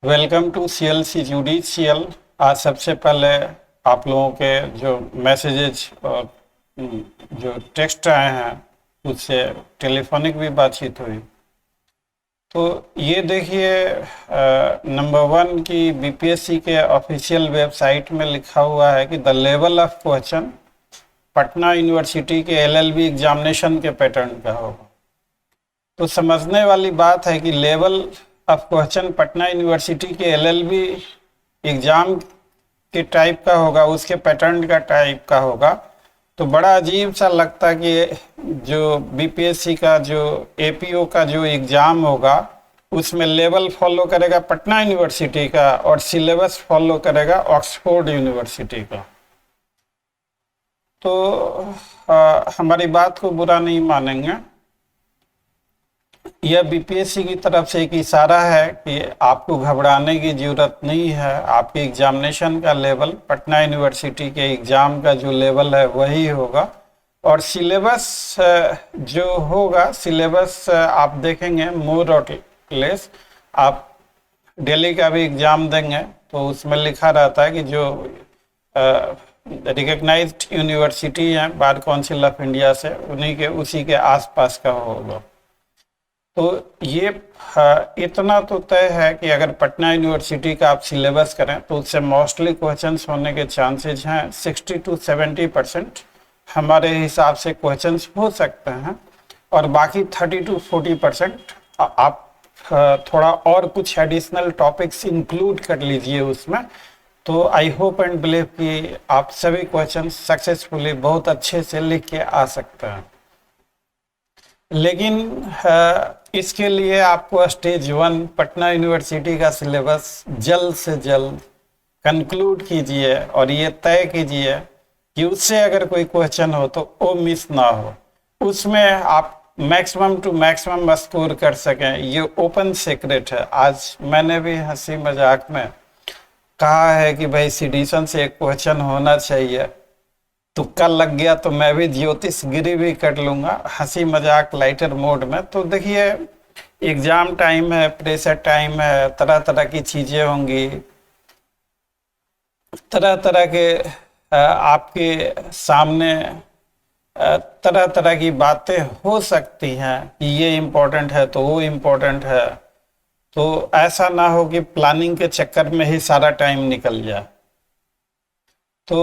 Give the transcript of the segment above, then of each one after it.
Welcome to CLC judicial. आज सबसे पहले आप लोगों के जो मैसेजेज और जो टेक्स्ट आए हैं उससे टेलीफोनिक भी बातचीत हुई। तो ये देखिए, नंबर 1 की BPSC के ऑफिशियल वेबसाइट में लिखा हुआ है कि the level of question Patna university के LLB एग्जामिनेशन के पैटर्न का होगा। तो समझने वाली बात है कि level of question Patna university के LLB एग्जाम के टाइप का होगा, उसके पैटर्न का टाइप का होगा। तो बड़ा अजीब सा लगता है कि जो BPSC का जो APO का जो एग्ज़ाम होगा उसमें लेवल फॉलो करेगा पटना यूनिवर्सिटी का और सिलेबस फॉलो करेगा ऑक्सफोर्ड यूनिवर्सिटी का। तो हमारी बात को बुरा नहीं मानेंगे, यह BPSC की तरफ से एक इशारा है कि आपको घबराने की ज़रूरत नहीं है। आपके एग्जामिनेशन का लेवल पटना यूनिवर्सिटी के एग्ज़ाम का जो लेवल है वही होगा। और सिलेबस जो होगा, सिलेबस आप देखेंगे मोर और लेस। आप दिल्ली का भी एग्ज़ाम देंगे तो उसमें लिखा रहता है कि जो रिकग्नाइज्ड यूनिवर्सिटी हैं बार काउंसिल ऑफ इंडिया से, उन्हीं के उसी के आसपास का होगा। तो ये इतना तो तय है कि अगर पटना यूनिवर्सिटी का आप सिलेबस करें तो उससे मोस्टली क्वेश्चंस होने के चांसेस हैं 60 to 70%। हमारे हिसाब से क्वेश्चंस हो सकते हैं और बाकी 30 to 40% आप थोड़ा और कुछ एडिशनल टॉपिक्स इंक्लूड कर लीजिए उसमें। तो आई होप एंड बिलीव कि आप सभी क्वेश्चन सक्सेसफुली बहुत अच्छे से लिख के आ सकते हैं। लेकिन इसके लिए आपको स्टेज 1 पटना यूनिवर्सिटी का सिलेबस जल्द से जल्द कंक्लूड कीजिए और ये तय कीजिए कि उससे अगर कोई क्वेश्चन हो तो वो मिस ना हो, उसमें आप मैक्सिमम टू मैक्सिमम स्कोर कर सकें। ये ओपन सीक्रेट है। आज मैंने भी हंसी मजाक में कहा है कि भाई सीडीशन से एक क्वेश्चन होना चाहिए, तुक्का लग गया तो मैं भी ज्योतिष गिरी भी कर लूँगा, हंसी मजाक लाइटर मोड में। तो देखिए, एग्ज़ाम टाइम है, प्रेशर टाइम है, तरह तरह की चीज़ें होंगी, तरह तरह के आपके सामने तरह तरह की बातें हो सकती हैं कि ये इम्पोर्टेंट है तो वो इम्पोर्टेंट है। तो ऐसा ना हो कि प्लानिंग के चक्कर में ही सारा टाइम निकल जाए। तो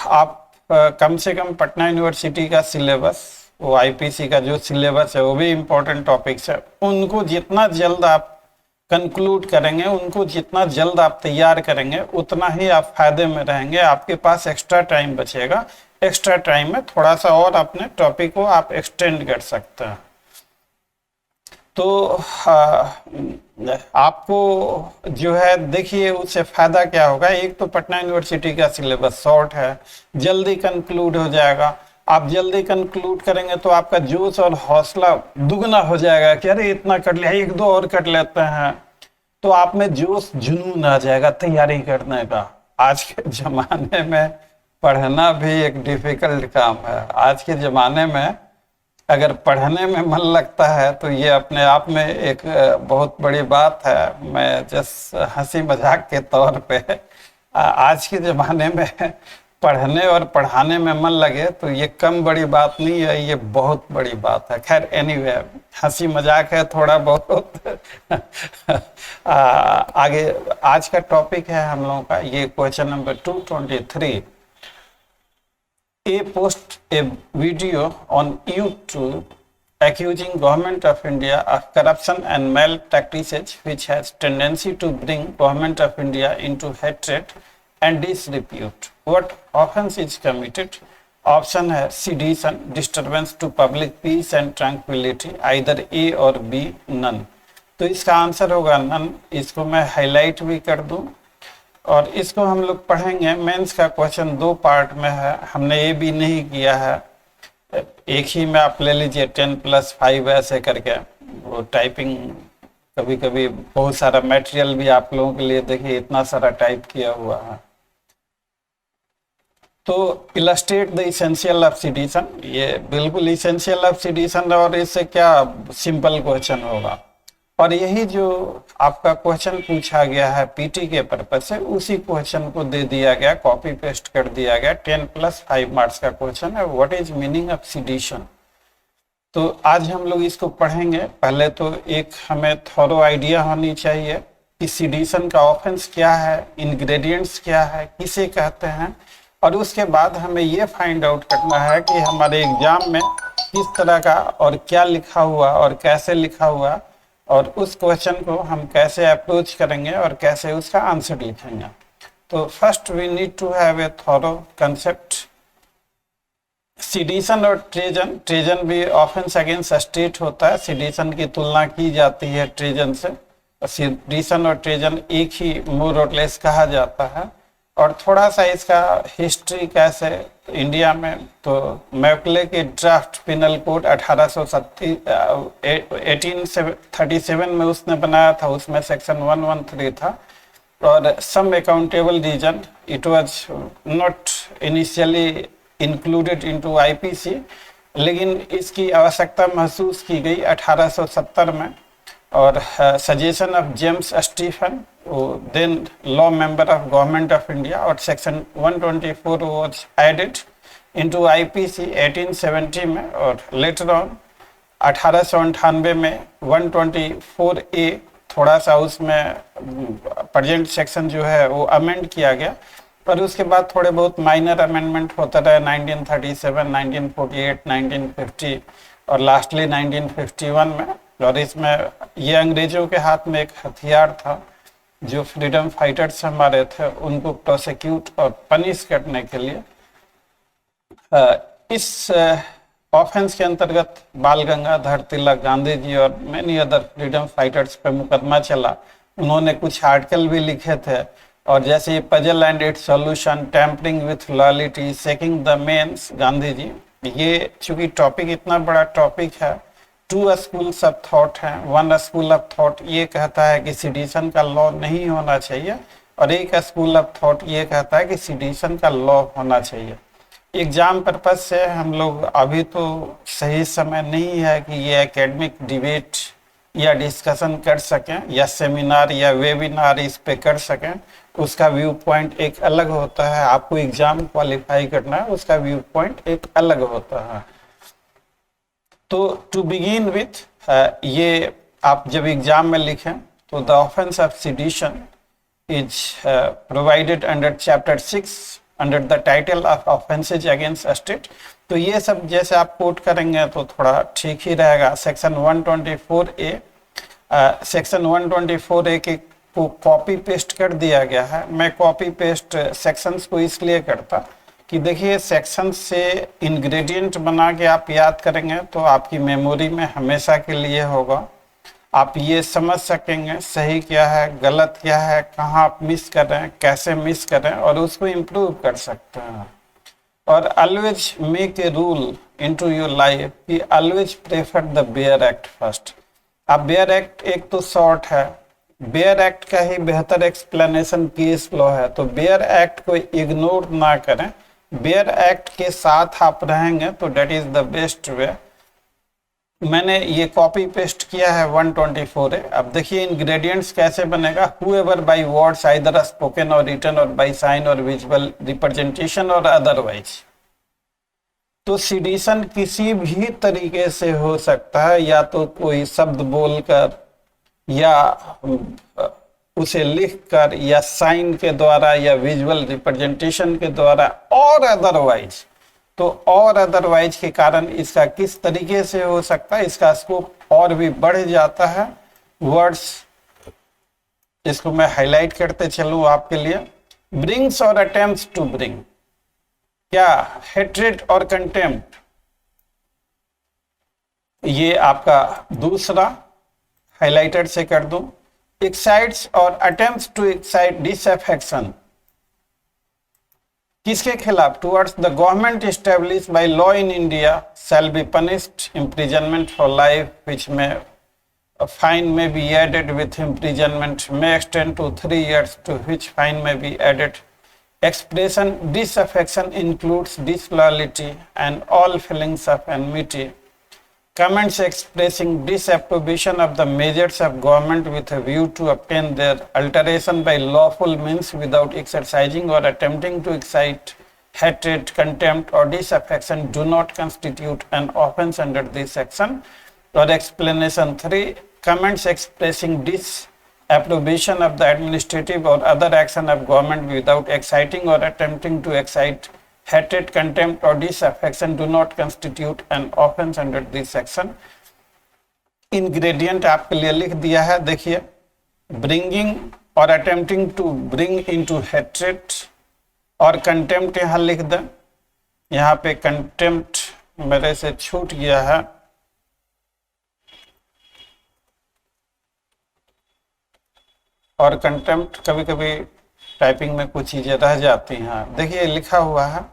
आप कम से कम पटना यूनिवर्सिटी का सिलेबस, वो IPC का जो सिलेबस है वो भी इम्पोर्टेंट टॉपिक्स है, उनको जितना जल्द आप कंक्लूड करेंगे, उनको जितना जल्द आप तैयार करेंगे उतना ही आप फायदे में रहेंगे। आपके पास एक्स्ट्रा टाइम बचेगा, एक्स्ट्रा टाइम में थोड़ा सा और अपने टॉपिक को आप एक्सटेंड कर सकते हैं। तो आपको जो है देखिए उससे फ़ायदा क्या होगा। एक तो पटना यूनिवर्सिटी का सिलेबस शॉर्ट है, जल्दी कंक्लूड हो जाएगा। आप जल्दी कंक्लूड करेंगे तो आपका जोश और हौसला दुगना हो जाएगा कि अरे इतना कर लिया, एक दो और कर लेते हैं। तो आप में जोश जुनून आ जाएगा तैयारी करने का। आज के ज़माने में पढ़ना भी एक डिफ़िकल्ट काम है। आज के ज़माने में अगर पढ़ने में मन लगता है तो ये अपने आप में एक बहुत बड़ी बात है। मैं जस्ट हंसी मजाक के तौर पे आज के ज़माने में पढ़ने और पढ़ाने में मन लगे तो ये कम बड़ी बात नहीं है, ये बहुत बड़ी बात है। खैर एनीवे, हंसी मजाक है थोड़ा बहुत। आगे आज का टॉपिक है हम लोगों का ये question number 223। A post a video on YouTube accusing government of India of corruption and malpractices which has tendency to bring government of India into hatred and disrepute. What offense is committed? Option है sedition, disturbance to public peace and tranquility, either A और B, none। तो इसका answer होगा none। इसको मैं highlight भी कर दूं और इसको हम लोग पढ़ेंगे। मेंस का क्वेश्चन 2 पार्ट में है, हमने ये भी नहीं किया है। एक ही में आप ले लीजिए 10+5 ऐसे करके। वो टाइपिंग कभी कभी बहुत सारा मटेरियल भी आप लोगों के लिए देखिए इतना सारा टाइप किया हुआ है। तो illustrate the essential of citizen, ये बिल्कुल इसेंशियल ऑफ सिटीजन और इससे क्या सिंपल क्वेश्चन होगा। और यही जो आपका क्वेश्चन पूछा गया है पीटी के पर्पज से, उसी क्वेश्चन को दे दिया गया, कॉपी पेस्ट कर दिया गया। 10+5 मार्क्स का क्वेश्चन है, what is meaning of sedition. तो आज हम लोग इसको पढ़ेंगे। पहले तो एक हमें थोरो आइडिया होनी चाहिए कि सेडिशन का ऑफेंस क्या है, इंग्रेडिएंट्स क्या है, किसे कहते हैं, और उसके बाद हमें ये फाइंड आउट करना है कि हमारे एग्जाम में किस तरह का और क्या लिखा हुआ और कैसे लिखा हुआ, और उस क्वेश्चन को हम कैसे अप्रोच करेंगे और कैसे उसका आंसर लिखेंगे। तो first we need to have a thorough concept. Sedition और ट्रेजन, ट्रेजन भी ऑफेंस अगेंस्ट स्टेट होता है, सेडिशन की तुलना की जाती है ट्रेजन से। सेडिशन और ट्रेजन एक ही मोर और लेस कहा जाता है। और थोड़ा सा इसका हिस्ट्री कैसे इंडिया में, तो मैकले के ड्राफ्ट पिनल कोड 1837 में उसने बनाया था, उसमें सेक्शन 113 था। और some accountable reason, it was not initially included into IPC, लेकिन इसकी आवश्यकता महसूस की गई 1870 में। और suggestion of James Stephen, then law member of government of India, और section 124 was added into IPC 1870 में। और लेटर ऑन 1898 में 124A थोड़ा सा उसमें प्रेजेंट सेक्शन जो है वो अमेंड किया गया। पर उसके बाद थोड़े बहुत माइनर अमेंडमेंट होता रहा 1937, 1948, 1950 और लास्टली 1951 में। और इसमें ये अंग्रेजों के हाथ में एक हथियार था, जो फ्रीडम फाइटर्स हमारे थे उनको प्रोसिक्यूट और पनिश करने के लिए इस ऑफेंस के अंतर्गत बाल गंगाधर तिलक, गांधी जी और मैनी अदर फ्रीडम फाइटर्स पे मुकदमा चला। उन्होंने कुछ आर्टिकल भी लिखे थे, और जैसे ये puzzle and its solution, tampering with loyalty, seeking the mains, Gandhi ji. ये चूंकि टॉपिक इतना बड़ा टॉपिक है, 2 स्कूल्स ऑफ थॉट हैं। 1 स्कूल ऑफ थॉट ये कहता है कि सेडिशन का लॉ नहीं होना चाहिए, और एक स्कूल ऑफ थॉट ये कहता है कि सेडिशन का लॉ होना चाहिए। एग्जाम पर्पज से हम लोग अभी तो सही समय नहीं है कि ये एकेडमिक डिबेट या डिस्कशन कर सकें, या सेमिनार या वेबिनार इस पे कर सकें। उसका व्यू पॉइंट एक अलग होता है, आपको एग्जाम क्वालिफाई करना है, उसका व्यू पॉइंट एक अलग होता है। तो टू बिगिन विथ, ये आप जब एग्जाम में लिखें तो the offence of sedition is provided under chapter 6 under the title of offences against state. तो ये सब जैसे आप कोट करेंगे तो थोड़ा ठीक ही रहेगा। सेक्शन 124A, सेक्शन 124A के को कॉपी पेस्ट कर दिया गया है। मैं कॉपी पेस्ट सेक्शंस को इसलिए करता कि देखिए, सेक्शन से इंग्रेडिएंट बना के आप याद करेंगे तो आपकी मेमोरी में हमेशा के लिए होगा। आप ये समझ सकेंगे सही क्या है, गलत क्या है, कहाँ आप मिस कर रहे हैं, कैसे मिस कर रहे हैं, और उसको इम्प्रूव कर सकते हैं। और always make a rule into your life कि always prefer the bare act first. अब बेयर एक्ट एक तो शॉर्ट है, बेयर एक्ट का ही बेहतर एक्सप्लेनेशन केस लॉ है, तो बेयर एक्ट को इग्नोर ना करें। बेयर एक्ट के साथ आप रहेंगे तो that is the best way. मैंने ये कॉपी पेस्ट किया है 124A। अब देखिए इंग्रेडिएंट्स कैसे बनेगा। whoever by words either spoken or written or by sign or visual representation or otherwise। तो सेडिशन किसी भी तरीके से हो सकता है, या तो कोई शब्द बोलकर, या उसे लिखकर, या साइन के द्वारा, या विजुअल रिप्रेजेंटेशन के द्वारा, और अदरवाइज। तो और अदरवाइज के कारण इसका किस तरीके से हो सकता है, इसका स्कोप और भी बढ़ जाता है। वर्ड्स, इसको मैं हाईलाइट करते चलूं आपके लिए। ब्रिंग्स और अटेम्प्ट्स टू ब्रिंग, क्या हेट्रेड और कंटेम्प्ट, ये आपका दूसरा हाइलाइटेड से कर दूं। एक्साइट्स और अटेम्प्ट्स टू एक्साइट डिसअफेक्शन, किसके खिलाफ? Towards the government establish by law in India shall be punished imprisonment for life which में fine may be added with imprisonment may extend to 3 years to which fine may be added. Expression disaffection includes disloyalty and all feelings of enmity. comments expressing disapprobation of the measures of government with a view to obtain their alteration by lawful means without exercising or attempting to excite hatred, contempt, or disaffection do not constitute an offense under this section. Or explanation 3, comments expressing disapprobation of the administrative or other action of government without exciting or attempting to excite hatred, contempt, or disaffection do not constitute an offense under this section. Ingredient आपके लिए लिख दिया है, देखिए, bringing और attempting to bring into hatred और contempt यहां लिख दें। यहां पे कंटेम्प्ट मेरे से छूट गया है, और कंटेम्प्ट कभी कभी टाइपिंग में कुछ चीजें रह जाती हैं। देखिए लिखा हुआ है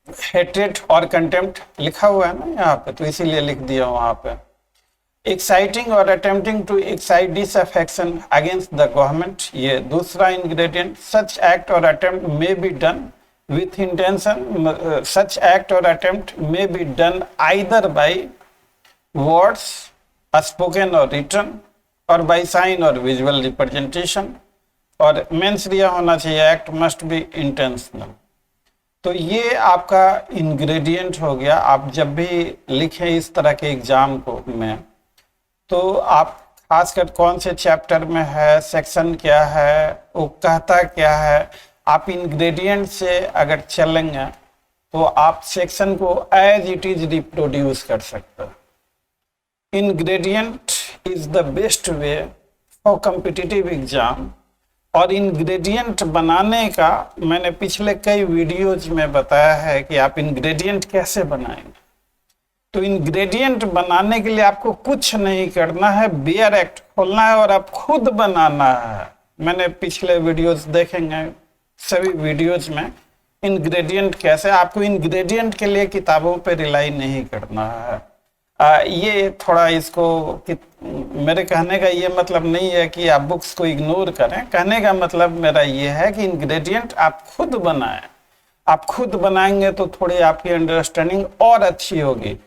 हेट्रेड और कंटेम्प्ट लिखा हुआ है ना यहाँ पे, तो इसीलिए लिख दिया वहां पे। Exciting or attempting to excite disaffection against the government, ये दूसरा ingredient. Such act or attempt may be done with intention, such act or attempt may be done either by words spoken और written or by sign or visual representation, और मेंस दिया होना चाहिए act must be intentional. तो ये आपका ingredient हो गया। आप जब भी लिखें इस तरह के एग्जाम को में, तो आप खासकर कौन से चैप्टर में है, सेक्शन क्या है, वो कहता क्या है, आप इंग्रेडिएंट से अगर चलेंगे तो आप सेक्शन को एज इट इज रिप्रोड्यूस कर सकते हैं। Ingredient is the best way for competitive exam. और इंग्रेडिएंट बनाने का मैंने पिछले कई वीडियोज में बताया है कि आप इंग्रेडिएंट कैसे बनाएंगे। तो इंग्रेडिएंट बनाने के लिए आपको कुछ नहीं करना है, बेयर एक्ट खोलना है और आप खुद बनाना है। मैंने पिछले वीडियोज देखेंगे, सभी वीडियोज में इंग्रेडिएंट कैसे, आपको इंग्रेडिएंट के लिए किताबों पे रिलाई नहीं करना है। ये थोड़ा इसको मेरे कहने का ये मतलब नहीं है कि आप बुक्स को इग्नोर करें। कहने का मतलब मेरा ये है कि इंग्रेडिएंट आप खुद बनाएं। आप खुद बनाएंगे तो थोड़ी आपकी अंडरस्टैंडिंग और अच्छी होगी।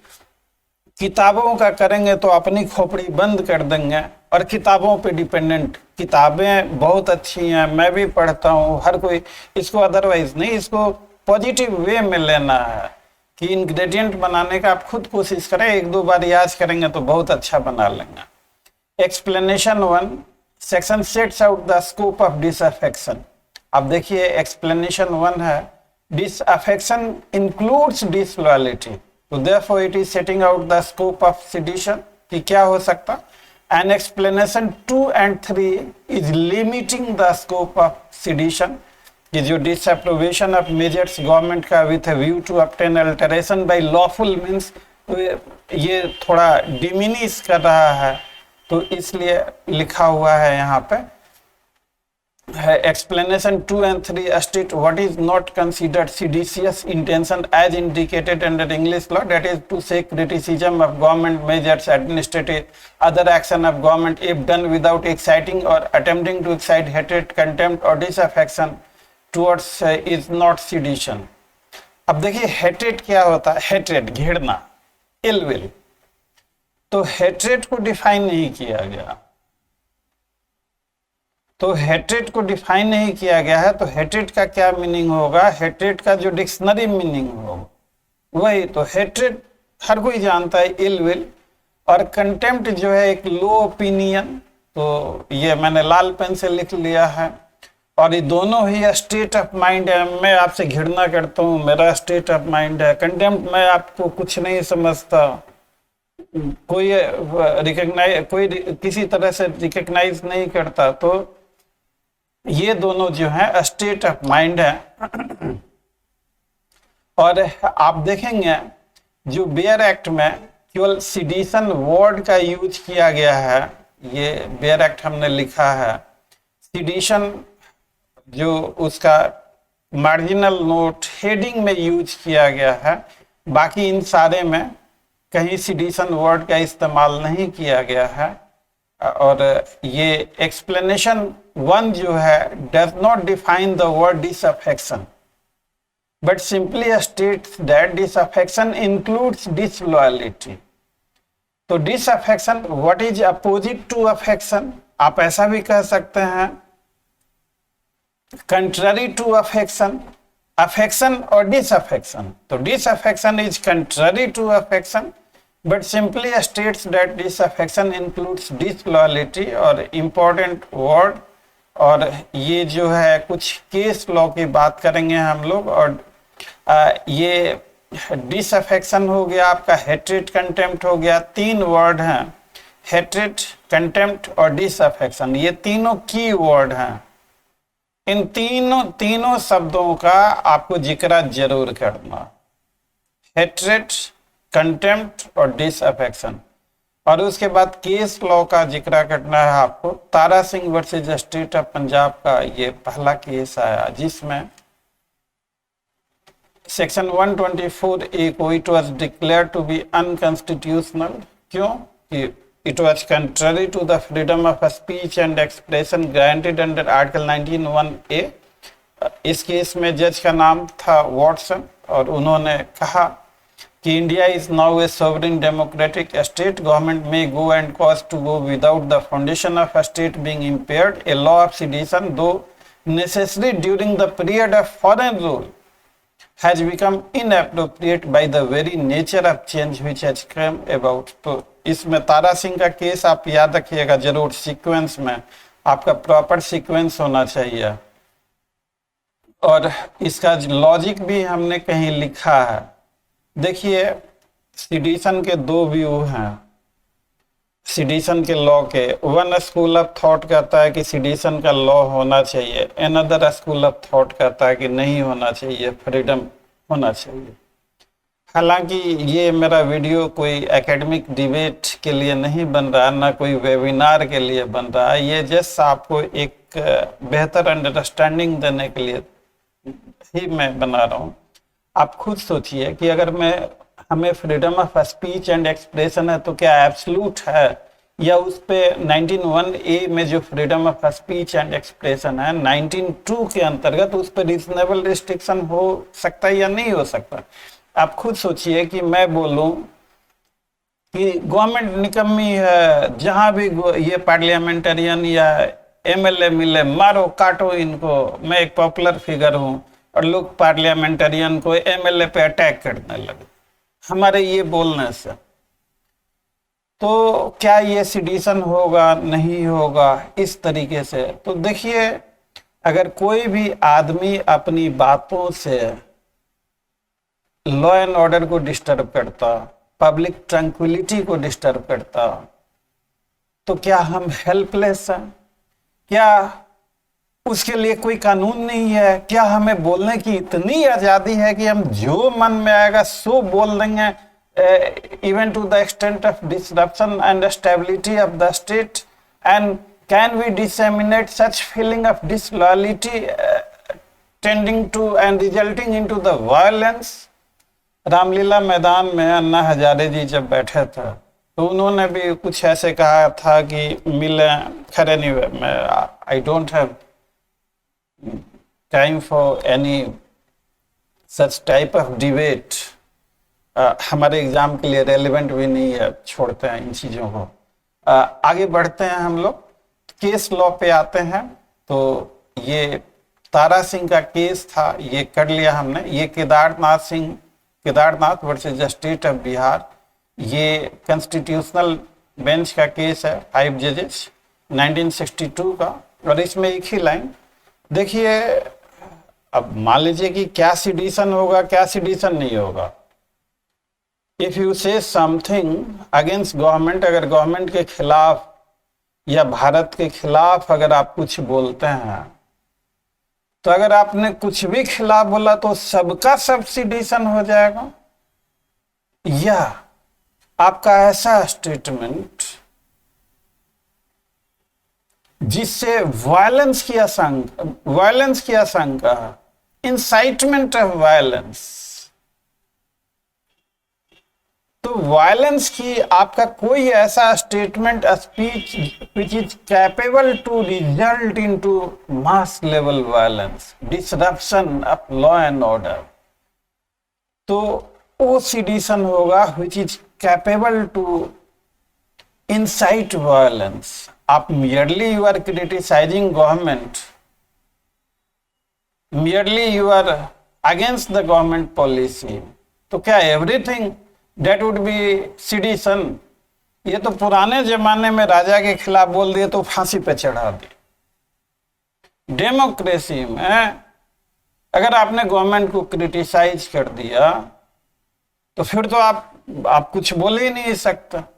किताबों का करेंगे तो अपनी खोपड़ी बंद कर देंगे और किताबों पे डिपेंडेंट। किताबें बहुत अच्छी हैं, मैं भी पढ़ता हूँ, हर कोई इसको अदरवाइज नहीं, इसको पॉजिटिव वे में लेना है कि इंग्रेडिएंट बनाने का आप खुद कोशिश करें। एक दो बार याद करेंगे तो बहुत अच्छा बना लेंगे। Explanation 1, section sets out the scope of disaffection. अब देखिए एक्सप्लेनेशन 1 है, डिसअफेक्शन इंक्लूड्स डिसलॉयल्टी, तो therefore it is setting out the scope of sedition कि क्या हो सकता। And explanation 2 and 3 is limiting the scope of sedition, कि जो डिसअप्रोवेशन ऑफ मेजर्स गवर्नमेंट का with view to obtain alteration by lawful means, तो ये थोड़ा डिमिनिश कर रहा है, तो इसलिए लिखा हुआ है यहाँ पे। Explanation 2 and 3 state what is not considered seditious intention as indicated under English law, that is to say criticism of government measures, administrative other action of government if done without exciting or attempting to excite hatred, contempt or disaffection towards is not sedition। अब देखिए hatred क्या होता है, hatred घृणा, ill will, तो hatred को define नहीं किया गया। तो हेट्रेड को डिफाइन नहीं किया गया है, तो हेट्रेड का क्या मीनिंग होगा, हेट्रेड का जो डिक्शनरी मीनिंग होगा वही, तो हेट्रेड हर कोई जानता है, इल विल। और कंटेम्प्ट जो है एक लो ओपिनियन, तो ये मैंने लाल पेन से लिख लिया है। और ये दोनों ही स्टेट ऑफ माइंड है, मैं आपसे घृणा करता हूँ, मेरा स्टेट ऑफ माइंड है। कंटेम्प्ट मैं आपको कुछ नहीं समझता, कोई किसी तरह से रिकग्नाइज नहीं करता, तो ये दोनों जो है स्टेट ऑफ माइंड है। और आप देखेंगे जो बेयर एक्ट में केवल सेडिशन वर्ड का यूज किया गया है, ये बेयर एक्ट हमने लिखा है, सेडिशन जो उसका मार्जिनल नोट हेडिंग में यूज किया गया है, बाकी इन सारे में कहीं सेडिशन वर्ड का इस्तेमाल नहीं किया गया है। और ये एक्सप्लेनेशन 1 जो है does not define the word disaffection, but simply states that disaffection includes disloyalty. तो disaffection, what is opposite to affection? आप ऐसा भी कह सकते हैं contrary to affection, affection or disaffection. तो disaffection is contrary to affection, but simply states that disaffection includes disloyalty. और important word, और ये जो है कुछ केस लॉ की बात करेंगे हम लोग। और ये डिसअफेक्शन हो गया आपका, हेट्रेड कंटेम्प्ट हो गया, तीन वर्ड हैं, हेट्रेड कंटेम्प्ट और डिसअफेक्शन, ये तीनों की वर्ड हैं। इन तीनों शब्दों का आपको जिक्र जरूर करना, हेट्रेड, कंटेम्प्ट और डिसअफेक्शन। और उसके बाद केस लॉ का जिक्र करना है आपको। Tara Singh versus state of Punjab का ये पहला केस आया, जिसमें सेक्शन 124A को it was declare to be unconstitutional. क्यों? कि it was contrary to the freedom of speech and expression granted under article 19(1)A। इस केस में जज का नाम था वॉटसन, और उन्होंने कहा कि India is now a sovereign democratic state, government may go and cause to go without the foundation of state being impaired, a law of sedition though necessary during the period of foreign rule has become inappropriate by the very nature of change which has come about। तो इसमें तारा सिंह का case आप याद रखिएगा जरूर, sequence में आपका proper sequence होना चाहिए। और इसका लॉजिक भी हमने कहीं लिखा है। देखिए, सेडिशन के दो व्यू हैं सेडिशन के लॉ के। वन स्कूल ऑफ थॉट कहता है कि सेडिशन का लॉ होना चाहिए, अनदर स्कूल ऑफ थॉट कहता है कि नहीं होना चाहिए, फ्रीडम होना चाहिए। हालांकि ये मेरा वीडियो कोई एकेडमिक डिबेट के लिए नहीं बन रहा है, ना कोई वेबिनार के लिए बन रहा है, ये जस्ट आपको एक बेहतर अंडरस्टैंडिंग देने के लिए ही मैं बना रहा हूँ। आप खुद सोचिए कि अगर हमें freedom of speech and expression है तो क्या एब्सोल्यूट है, या उस पे 19(1)A में जो freedom of speech and expression है 19(2) के अंतर्गत उस पर रीजनेबल रिस्ट्रिक्शन हो सकता है या नहीं हो सकता। आप खुद सोचिए कि मैं बोलूं कि गवर्नमेंट निकम्मी है, जहां भी ये पार्लियामेंटेरियन या MLA मिले मारो काटो इनको, मैं एक पॉपुलर फिगर हूं, और लोग पार्लियामेंटेरियन को MLA पे अटैक करने लगे हमारे ये बोलने से, तो क्या ये सेडिशन होगा, नहीं होगा, इस तरीके से। तो देखिए, अगर कोई भी आदमी अपनी बातों से लॉ एंड ऑर्डर को डिस्टर्ब करता, पब्लिक ट्रैंक्विलिटी को डिस्टर्ब करता, तो क्या हम हेल्पलेस हैं? क्या उसके लिए कोई कानून नहीं है? क्या हमें बोलने की इतनी आजादी है कि हम जो मन में आएगा सो बोल देंगे, even to the extent of disruption and stability of the state? And can we disseminate such feeling of disloyalty tending to and resulting into the violence? Ramlila मैदान में अन्ना हजारे जी जब बैठे थे तो उन्होंने भी कुछ ऐसे कहा था कि मिले खैर, anyway, मैं I don't have time for any such type of debate, हमारे एग्जाम के लिए रेलिवेंट भी नहीं है, छोड़ते हैं इन चीज़ों को। आगे बढ़ते हैं हम लोग, केस लॉ पे आते हैं। तो ये तारा सिंह का केस था, ये कर लिया हमने। ये Kedarnath versus state of Bihar, ये कॉन्स्टिट्यूशनल बेंच का केस है, 5 जजेस 1962 का। और इसमें एक ही लाइन देखिए, अब मान लीजिए कि क्या सेडिशन होगा, क्या सेडिशन नहीं होगा। इफ यू से समथिंग अगेंस्ट गवर्नमेंट, अगर गवर्नमेंट के खिलाफ या भारत के खिलाफ अगर आप कुछ बोलते हैं, तो अगर आपने कुछ भी खिलाफ बोला तो सबका सब सेडिशन हो जाएगा, या आपका ऐसा स्टेटमेंट जिससे वायलेंस की आशंका, इंसाइटमेंट ऑफ वायलेंस, तो वायलेंस की आपका कोई ऐसा statement, speech which is capable to result into mass level violence, disruption of law and order, तो वो सिडिशन होगा which is capable to incite violence. आप merely you are criticizing government, merely you are against the government policy, तो क्या everything that would be sedition? ये तो पुराने जमाने में राजा के खिलाफ बोल दिए तो फांसी पे चढ़ा दी। डेमोक्रेसी में अगर आपने गवर्नमेंट को क्रिटिसाइज कर दिया तो फिर तो आप कुछ बोल ही नहीं सकता।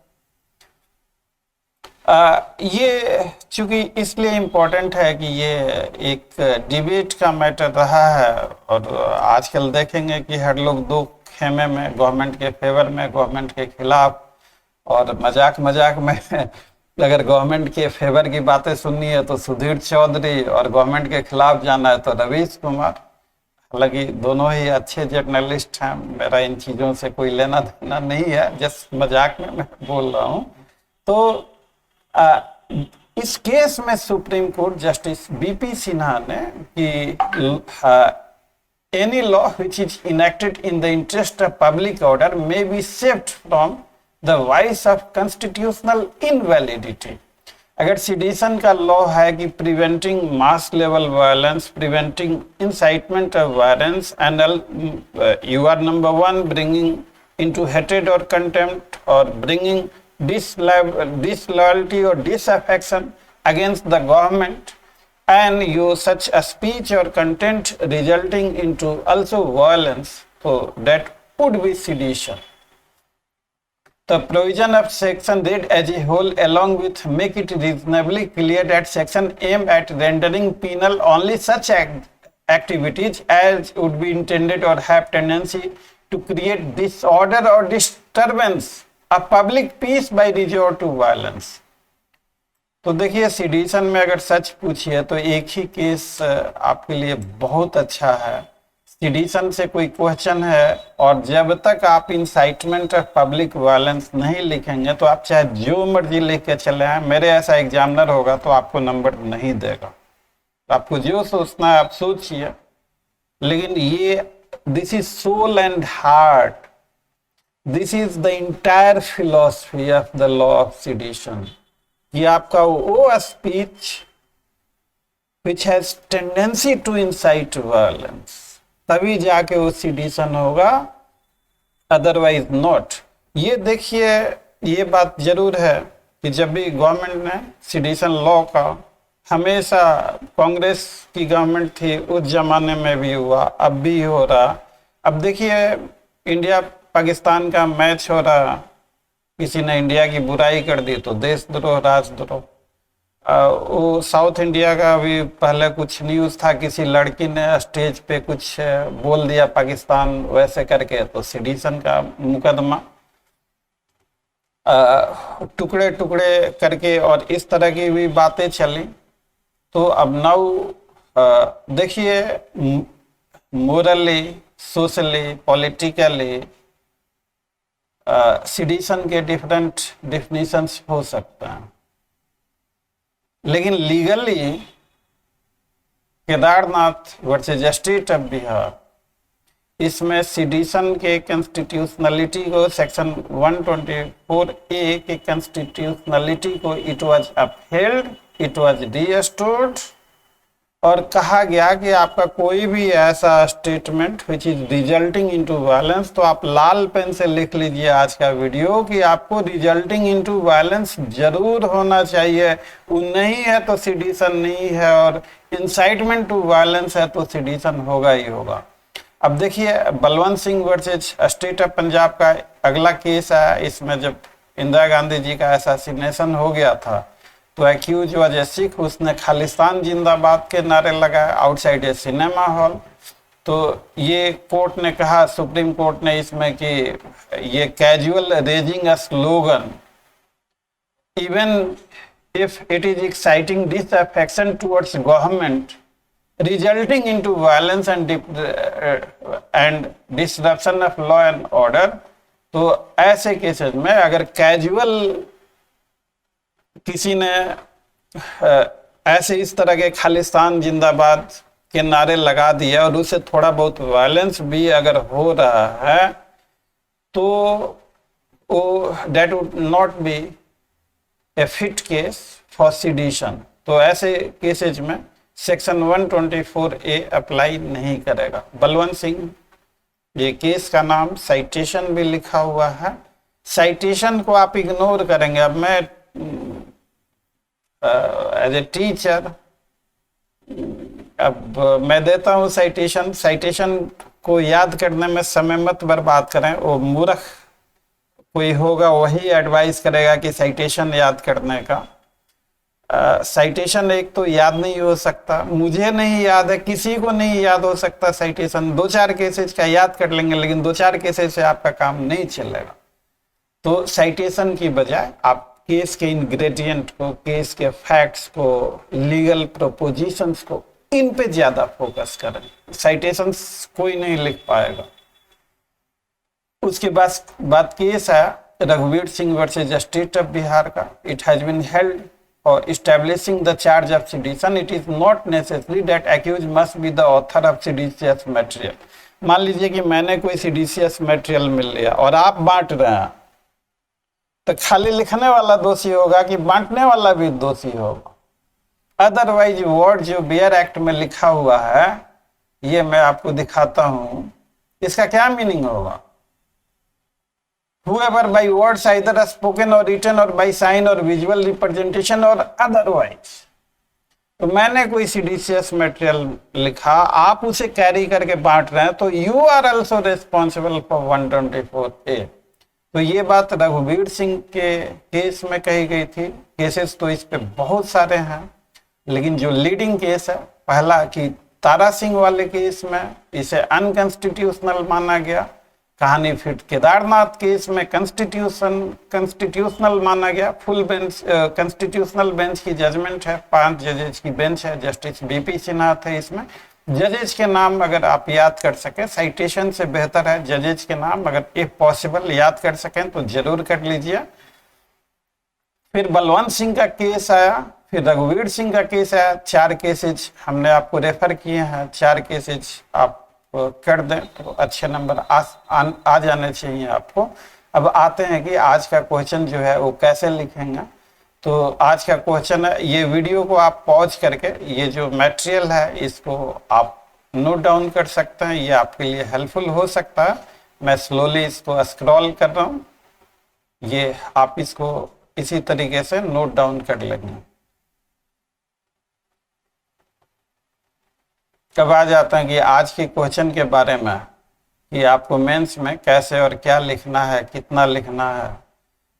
ये चूंकि इसलिए इम्पोर्टेंट है कि ये एक डिबेट का मैटर रहा है और आजकल देखेंगे कि हर लोग दो खेमे में, गवर्नमेंट के फेवर में, गवर्नमेंट के खिलाफ, और मजाक मजाक में अगर गवर्नमेंट के फेवर की बातें सुननी है तो सुधीर चौधरी और गवर्नमेंट के खिलाफ जाना है तो रवीश कुमार। हालांकि दोनों ही अच्छे जर्नलिस्ट हैं, मेरा इन चीज़ों से कोई लेना देना नहीं है, जस्ट मजाक में मैं बोल रहा हूँ। तो इस केस में supreme court justice BP Sinha ने कि any law which is enacted in the interest of public order may be saved from the vice of constitutional invalidity. अगर सिडिशन का लॉ है कि preventing mass level violence, preventing incitement of violence and you are number one bringing into hatred और contempt or bringing disloyalty or disaffection against the government, and you such a speech or content resulting into also violence, so that would be sedition. The provision of section read as a whole along with make it reasonably clear that section aim at rendering penal only such activities as would be intended or have tendency to create disorder or disturbance of public peace by resort to violence. तो देखिए sedition में अगर सच पूछिए तो एक ही case आपके लिए बहुत अच्छा है। सिडिशन से कोई क्वेश्चन है और जब तक आप इंसाइटमेंट ऑफ पब्लिक वायलेंस नहीं लिखेंगे तो आप चाहे जो मर्जी लिख के चले आए, मेरे ऐसा एग्जामिनर होगा तो आपको नंबर नहीं देगा। आपको जो सोचना है आप सोचिए, लेकिन ये this is soul and heart, this is the entire philosophy of the law of sedition. ये आपका वो speech which has tendency to incite violence, तभी जाके वो सिडिशन होगा, अदरवाइज नॉट। ये देखिए, ये बात जरूर है कि जब भी गवर्नमेंट ने सिडिशन लॉ का, हमेशा कांग्रेस की गवर्नमेंट थी उस जमाने में भी हुआ, अब भी हो रहा। अब देखिए इंडिया पाकिस्तान का मैच हो रहा, किसी ने इंडिया की बुराई कर दी तो देशद्रोह, राजद्रोह। वो साउथ इंडिया का भी पहले कुछ न्यूज़ था, किसी लड़की ने स्टेज पे कुछ बोल दिया पाकिस्तान वैसे करके, तो सिडिशन का मुकदमा, टुकड़े टुकड़े करके, और इस तरह की भी बातें चली। तो अब नाउ देखिए, मोरली, सोशली, पॉलिटिकली सिडिशन के डिफरेंट डिफिनीशंस हो सकते हैं, लेकिन legally Kedarnath versus state of Bihar, इसमें सिडिशन के कॉन्स्टिट्यूशनलिटी को, सेक्शन 124A के कॉन्स्टिट्यूशनलिटी को it was upheld, it was restored, और कहा गया कि आपका कोई भी ऐसा statement which is resulting into violence, तो आप लाल पेन से लिख लीजिए आज का वीडियो कि आपको रिजल्टिंग इनटू वायलेंस जरूर होना चाहिए। वो नहीं है तो सिडिशन नहीं है, और इंसाइटमेंट टू वायलेंस है तो सिडिशन होगा ही होगा। अब देखिए Balwant Singh versus state of Punjab का अगला केस है। इसमें जब इंदिरा गांधी जी का असैसिनेशन हो गया था तो एक्यूज वाज ए सिख, उसने खालिस्तान जिंदाबाद के नारे लगाए आउटसाइड ए सिनेमा हॉल। तो ये कोर्ट ने कहा, सुप्रीम कोर्ट ने इसमें कि ये casual raising a slogan even if it is exciting disaffection towards government resulting into violence and disruption of law and order, तो ऐसे केसेस में अगर कैजुअल किसी ने ऐसे इस तरह के खालिस्तान जिंदाबाद नारे लगा दिए और उसे थोड़ा बहुत वायलेंस भी अगर हो रहा है तो वो that would not be a fit case for sedition. तो ऐसे केसेज में सेक्शन 124A अप्लाई नहीं करेगा। बलवंत सिंह, ये केस का नाम साइटेशन भी लिखा हुआ है, साइटेशन को आप इग्नोर करेंगे। अब मैं एज ए टीचर अब मैं देता हूँ साइटेशन, साइटेशन को याद करने में समय मत बर्बाद करें। वो मूर्ख कोई होगा वही एडवाइस करेगा कि साइटेशन याद करने का। साइटेशन एक तो याद नहीं हो सकता, मुझे नहीं याद है, किसी को नहीं याद हो सकता साइटेशन। 2-4 केसेज का याद कर लेंगे लेकिन 2-4 केसेज से आपका काम नहीं चलेगा। तो साइटेशन की बजाय आप केस के इंग्रेडिएंट को, केस के फैक्ट्स को, लीगल प्रोपोजिशंस को, इन पे ज्यादा फोकस करें। साइटेशंस कोई नहीं लिख पाएगा। उसके बाद बात केस है रघुवीर Singh versus state of Bihar का। इट हैज बीन हेल्ड और establishing the charge of sedition, it is not necessary that accused must be the author of seditious material। मान लीजिए कि मैंने कोई seditious material मिल लिया और आप बांट रहे हैं, तो खाली लिखने वाला दोषी होगा कि बांटने वाला भी दोषी होगा? अदरवाइज वर्ड जो बियर एक्ट में लिखा हुआ है, ये मैं आपको दिखाता हूं, इसका क्या मीनिंग होगा? Whoever by words either spoken or written or by sign or visual representation or otherwise। तो मैंने कोई सीडीसीएस मटेरियल लिखा, आप उसे कैरी करके बांट रहे हैं, तो you are also responsible for 124A। तो ये बात रघुवीर सिंह के केस में कही गई थी। केसेस तो इस पे बहुत सारे हैं, लेकिन जो लीडिंग केस है पहला कि तारा सिंह वाले केस में इसे अनकॉन्स्टिट्यूशनल माना गया। कहानी फिट केदारनाथ केस में कॉन्स्टिट्यूशनल माना गया। फुल बेंच कॉन्स्टिट्यूशनल बेंच की जजमेंट है, 5 जजेज की बेंच है, जस्टिस बीपी सिन्हा थे इसमें। जजेज के नाम अगर आप याद कर सके, साइटेशन से बेहतर है जजेज के नाम अगर इफ पॉसिबल याद कर सकें तो जरूर कर लीजिए। फिर बलवंत सिंह का केस आया, फिर रघुवीर सिंह का केस आया। 4 केसेज हमने आपको रेफर किए हैं, 4 केसेज आप कर दें तो अच्छे नंबर आ जाने चाहिए आपको। अब आते हैं कि आज का क्वेश्चन जो है वो कैसे लिखेंगे। तो आज का क्वेश्चन है, ये वीडियो को आप पॉज करके ये जो मटेरियल है इसको आप नोट डाउन कर सकते हैं, ये आपके लिए हेल्पफुल हो सकता है। मैं स्लोली इसको स्क्रॉल कर रहा हूँ, ये आप इसको इसी तरीके से नोट डाउन कर लेंगे। कब आ जाता है कि आज के क्वेश्चन के बारे में कि आपको मेंस में कैसे और क्या लिखना है, कितना लिखना है।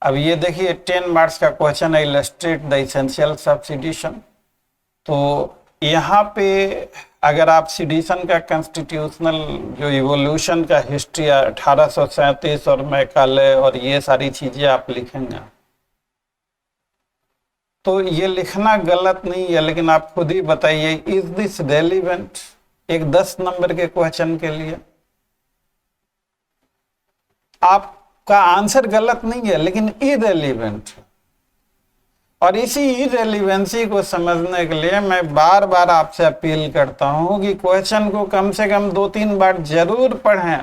अब ये देखिए 10 मार्क्स का क्वेश्चन है, illustrate the essentials of sedition. तो यहाँ पे अगर आप सेडिशन का कॉन्स्टिट्यूशनल जो इवोल्यूशन का हिस्ट्री है 1837 और मैकाले और ये सारी चीजें आप लिखेंगे, तो ये लिखना गलत नहीं है, लेकिन आप खुद ही बताइए इज दिस रेलिवेंट एक 10 नंबर के क्वेश्चन के लिए? आपका आंसर गलत नहीं है लेकिन इरेलीवेंट। और इसी इरेलीवेंसी को समझने के लिए मैं बार बार आपसे अपील करता हूं कि क्वेश्चन को कम से कम 2-3 बार जरूर पढ़ें।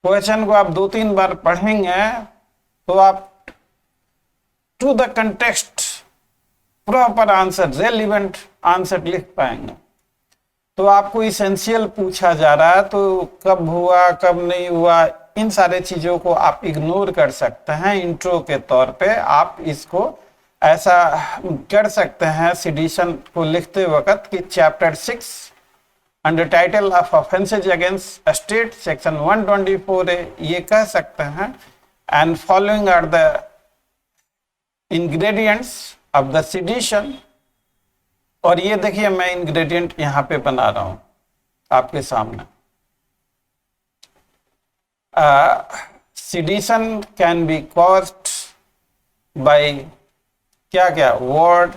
क्वेश्चन को आप 2-3 बार पढ़ेंगे तो आप to the context proper answer, relevant answer लिख पाएंगे। तो आपको इसेंशियल पूछा जा रहा है तो कब हुआ कब नहीं हुआ इन सारे चीजों को आप इग्नोर कर सकते हैं। इंट्रो के तौर पे आप इसको ऐसा कर सकते हैं सेडिशन को लिखते वक्त कि chapter 6 under title of offences against state section 124A ये कह सकते हैं। And following are the ingredients of the sedition. और ये देखिए मैं इंग्रेडिएंट यहां पे बना रहा हूं आपके सामने। Sedition can be caused by क्या क्या वर्ड।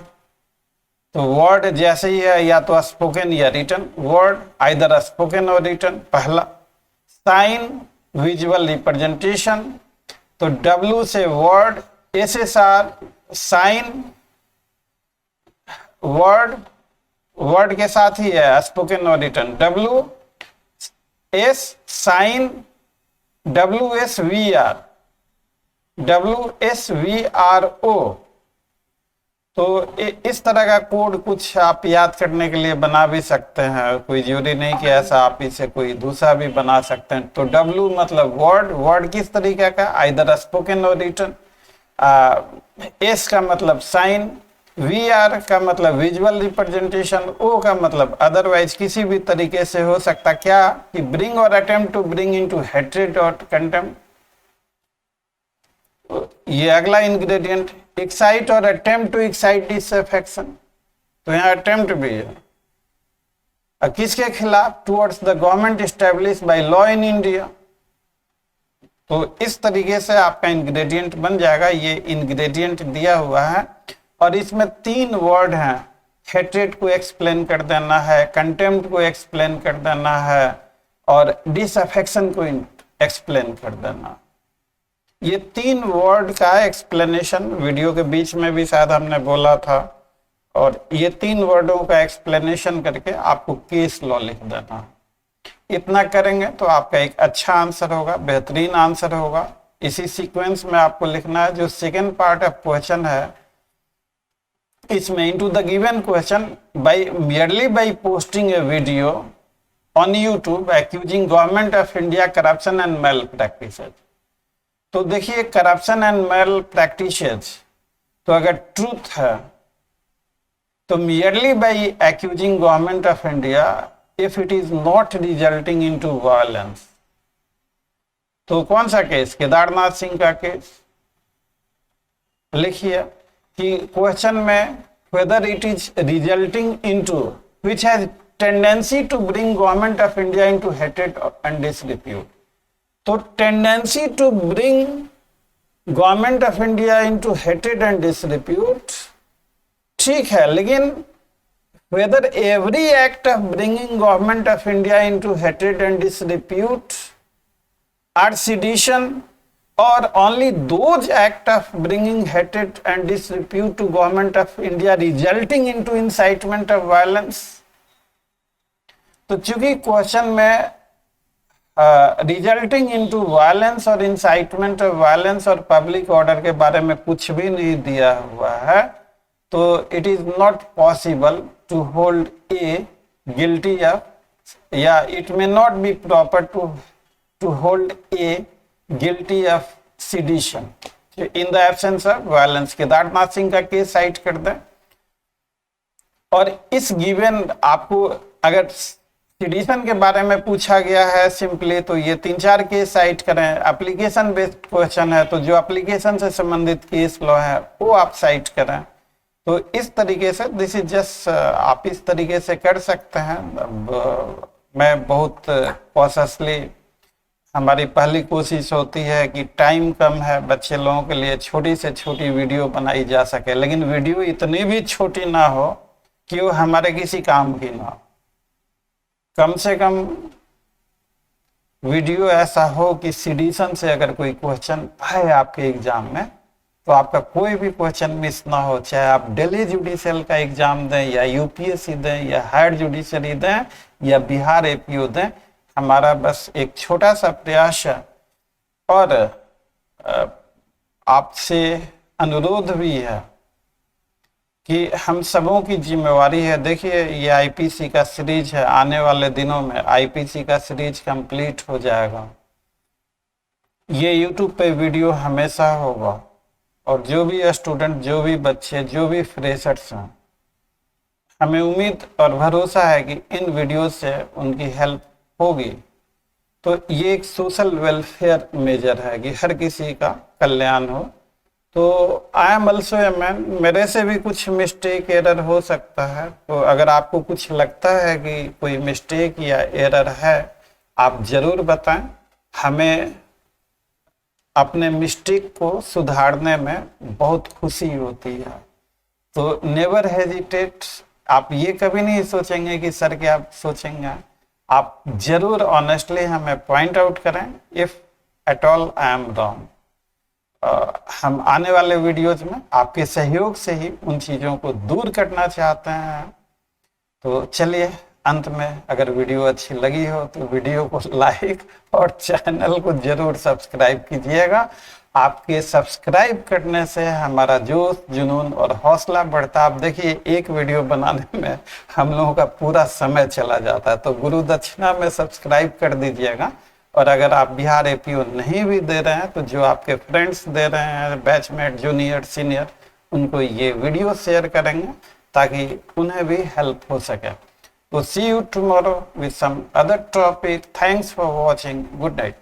तो वर्ड जैसे ही है या तो स्पोकन या रिटन, वर्ड आइदर स्पोकन और रिटन पहला। साइन विजुअल रिप्रेजेंटेशन, तो W से word, SSR sign, word word के साथ ही है स्पोकन और रिटन। WS sign WSVRO। तो इस तरह का कोड कुछ आप याद करने के लिए बना भी सकते हैं, कोई जरूरी नहीं कि ऐसा आप इसे कोई दूसरा भी बना सकते हैं। तो W मतलब वर्ड किस तरीके का, आइदर स्पोकन और रिटन। S का मतलब साइन, VR का मतलब विजुअल रिप्रेजेंटेशन, O का मतलब अदरवाइज किसी भी तरीके से हो सकता, क्या कि ब्रिंग और attempt to bring into hatred और कंटेम्प्ट। ये अगला इंग्रेडिएंट, एक्साइट और अटेम्प्ट टू एक्साइट डिसअफेक्शन, तो यहाँ अटेम्प्ट भी है। किसके खिलाफ, towards the government establish by law in India. तो इस तरीके से आपका इंग्रेडिएंट बन जाएगा। ये इंग्रेडिएंट दिया हुआ है और इसमें 3 वर्ड हैं, हेट्रेड को एक्सप्लेन कर देना है, कंटेम्प्ट को एक्सप्लेन कर देना है और डिसअफेक्शन को एक्सप्लेन कर देना। ये 3 वर्ड का एक्सप्लेनेशन वीडियो के बीच में भी शायद हमने बोला था, और ये 3 वर्डों का एक्सप्लेनेशन करके आपको केस लॉ लिख देना। इतना करेंगे तो आपका एक अच्छा आंसर होगा, बेहतरीन आंसर होगा। इसी सीक्वेंस में आपको लिखना है। जो सेकेंड पार्ट ऑफ क्वेश्चन है, इसमें into the given question merely by posting a video on YouTube accusing government of India corruption and malpractices। तो देखिए करप्शन एंड मेल प्रैक्टिसेस, तो अगर ट्रूथ है तो merely by accusing government of India if it is not resulting into violence। तो कौन सा case, Kedarnath Singh का केस। लिखिए कि क्वेश्चन में whether it is resulting into which has tendency to bring government of India into hatred and disrepute। तो tendency to bring government of India into हेटेड and disrepute, ठीक है, लेकिन whether every act of bringing government of India into हेटेड and disrepute are sedition और only those act of bringing हेटेड and disrepute to government of India resulting into incitement of violence. तो चूंकि question में resulting into violence और incitement of violence और public order के बारे में कुछ भी नहीं दिया हुआ है, तो it is not possible to hold a guilty of, या it may not be proper to hold a guilty of sedition in the absence of violence. Kedarnath Singh का केस साइट कर दें। और इस गिवन आपको अगर सेडिशन के बारे में पूछा गया है सिंपली, तो ये 3-4 केस साइट करें। एप्लीकेशन बेस्ड क्वेश्चन है तो जो एप्लीकेशन से संबंधित केस लॉ है वो आप साइट करें। तो इस तरीके से दिस इज जस्ट, आप इस तरीके से कर सकते हैं। मैं बहुत कॉशियसली, हमारी पहली कोशिश होती है कि टाइम कम है, बच्चे लोगों के लिए छोटी से छोटी वीडियो बनाई जा सके, लेकिन वीडियो इतनी भी छोटी ना हो कि वो हमारे किसी काम की ना हो। कम से कम वीडियो ऐसा हो कि सेडिशन से अगर कोई क्वेश्चन है आपके एग्जाम में, तो आपका कोई भी क्वेश्चन मिस ना हो, चाहे आप दिल्ली जुडिशियल का एग्जाम दें या यूपीएससी दें या हायर जुडिशरी दें या बिहार एपीओ दें। हमारा बस एक छोटा सा प्रयास है और आपसे अनुरोध भी है कि हम सबों की जिम्मेवारी है। देखिए ये आईपीसी का सीरीज है, आने वाले दिनों में आईपीसी का सीरीज कंप्लीट हो जाएगा। ये यूट्यूब पे वीडियो हमेशा होगा और जो भी स्टूडेंट, जो भी बच्चे, जो भी फ्रेशर्स हैं, हमें उम्मीद और भरोसा है कि इन वीडियो से उनकी हेल्प होगी। तो ये एक सोशल वेलफेयर मेजर है कि हर किसी का कल्याण हो। तो I am also a man, मेरे से भी कुछ मिस्टेक एरर हो सकता है। तो अगर आपको कुछ लगता है कि कोई मिस्टेक या एरर है, आप जरूर बताएं। हमें अपने मिस्टेक को सुधारने में बहुत खुशी होती है। तो नेवर हेजिटेट। आप ये कभी नहीं सोचेंगे कि सर क्या सोचेंगे, आप जरूर ऑनेस्टली हमें पॉइंट आउट करें if at all I am wrong. हम आने वाले वीडियोज में आपके सहयोग से ही उन चीज़ों को दूर करना चाहते हैं। तो चलिए, अंत में अगर वीडियो अच्छी लगी हो तो वीडियो को लाइक और चैनल को जरूर सब्सक्राइब कीजिएगा। आपके सब्सक्राइब करने से हमारा जोश, जुनून और हौसला बढ़ता। आप देखिए, एक वीडियो बनाने में हम लोगों का पूरा समय चला जाता है। तो गुरु दक्षिणा में सब्सक्राइब कर दीजिएगा। और अगर आप बिहार एपीओ नहीं भी दे रहे हैं तो जो आपके फ्रेंड्स दे रहे हैं, बैचमेट, जूनियर, सीनियर, उनको ये वीडियो शेयर करेंगे ताकि उन्हें भी हेल्प हो सके। तो see you tomorrow with some other topic. Thanks for watching. Good night.